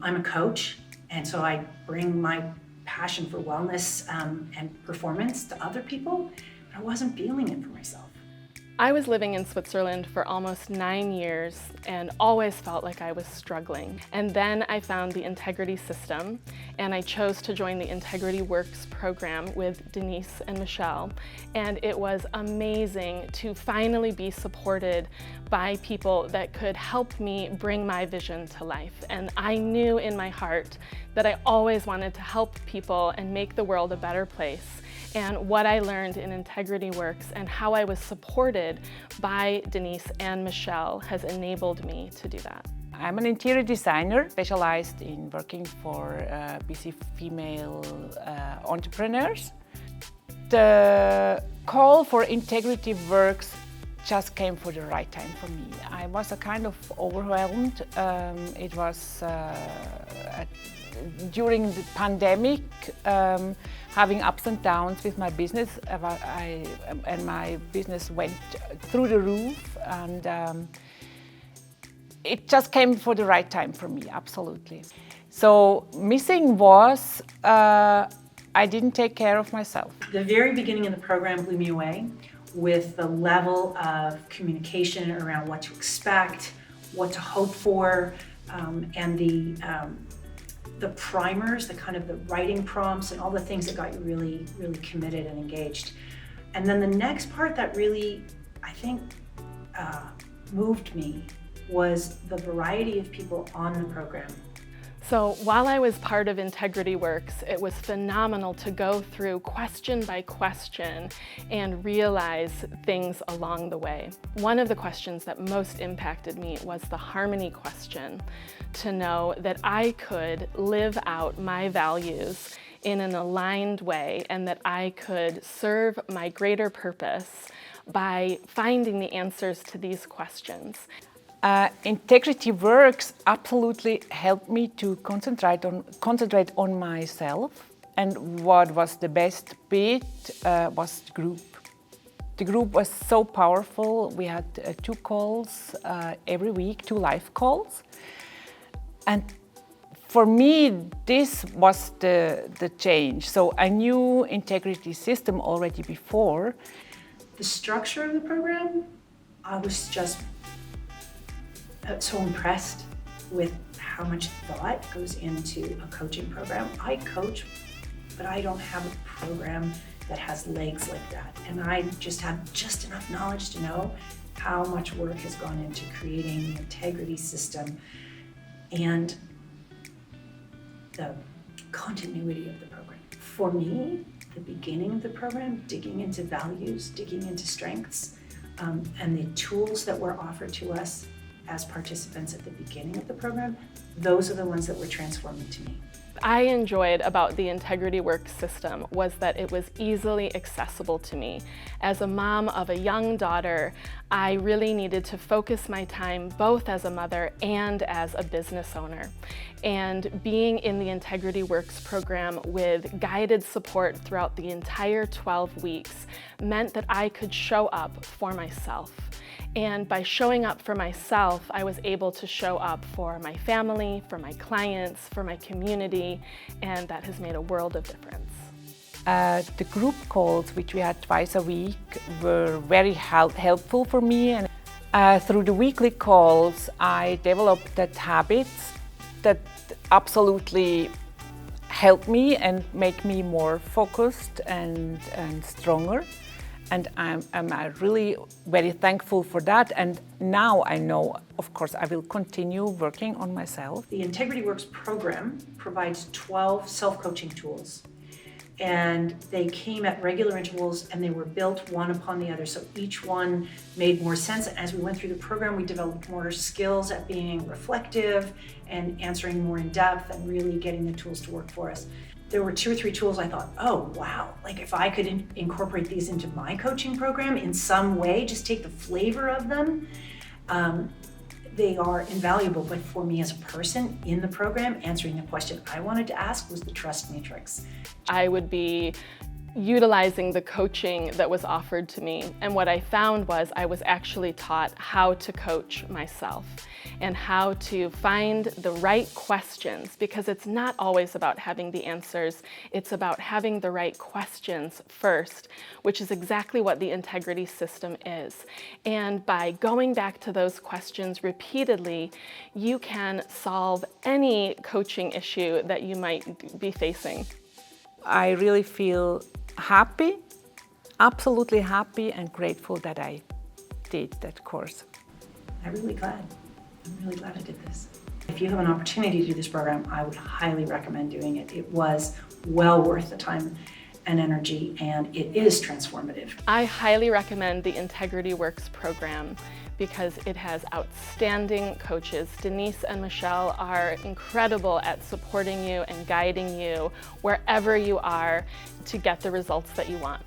I'm a coach, and so I bring my passion for wellness and performance to other people, but I wasn't feeling it for myself. I was living in Switzerland for almost 9 years and always felt like I was struggling. And then I found the Integrity System, and I chose to join the Integrity Works program with Denise and Michelle. And it was amazing to finally be supported by people that could help me bring my vision to life. And I knew in my heart that I always wanted to help people and make the world a better place. And what I learned in Integrity Works and how I was supported by Denise and Michelle has enabled me to do that. I'm an interior designer specialized in working for busy female entrepreneurs. The call for Integrity Works just came for the right time for me. I was kind of overwhelmed. It was during the pandemic, having ups and downs with my business, and my business went through the roof, and it just came for the right time for me, absolutely. So missing was I didn't take care of myself. The very beginning of the program blew me away with the level of communication around what to expect, what to hope for, and the primers, the kind of the writing prompts and all the things that got you really, really committed and engaged. And then the next part that really, I think, moved me was the variety of people on the program. So while I was part of Integrity Works, it was phenomenal to go through question by question and realize things along the way. One of the questions that most impacted me was the harmony question, to know that I could live out my values in an aligned way and that I could serve my greater purpose by finding the answers to these questions. Integrity Works absolutely helped me to concentrate on myself, and what was the best bit was the group. The group was so powerful. We had 2 calls every week, 2 live calls, and for me this was the change. So I knew Integrity System already before. The structure of the program, I was just so impressed with how much thought goes into a coaching program. I coach, but I don't have a program that has legs like that. And I just have just enough knowledge to know how much work has gone into creating the Integrity System and the continuity of the program. For me, the beginning of the program, digging into values, digging into strengths, and the tools that were offered to us as participants at the beginning of the program, those are the ones that were transforming to me. I enjoyed about the Integrity Works system was that it was easily accessible to me. As a mom of a young daughter, I really needed to focus my time both as a mother and as a business owner. And being in the Integrity Works program with guided support throughout the entire 12 weeks meant that I could show up for myself. And by showing up for myself, I was able to show up for my family, for my clients, for my community, and that has made a world of difference. The group calls, which we had twice a week, were very helpful for me. And through the weekly calls, I developed that habits that absolutely helped me and make me more focused and stronger. And I'm really very thankful for that. And now I know, of course, I will continue working on myself. The Integrity Works program provides 12 self-coaching tools. And they came at regular intervals and they were built one upon the other. So each one made more sense. As we went through the program, we developed more skills at being reflective and answering more in depth and really getting the tools to work for us. There were 2 or 3 tools I thought, oh, wow, like if I could incorporate these into my coaching program in some way, just take the flavor of them, they are invaluable. But for me as a person in the program, answering the question I wanted to ask was the trust matrix. I would be utilizing the coaching that was offered to me. And what I found was I was actually taught how to coach myself and how to find the right questions, because it's not always about having the answers, it's about having the right questions first, which is exactly what the integrity system is. And by going back to those questions repeatedly, you can solve any coaching issue that you might be facing. I really feel happy, absolutely happy and grateful that I did that course. I'm really glad I did this. If you have an opportunity to do this program, I would highly recommend doing it. It was well worth the time and energy, and it is transformative. I highly recommend the Integrity Works program because it has outstanding coaches. Denise and Michelle are incredible at supporting you and guiding you wherever you are to get the results that you want.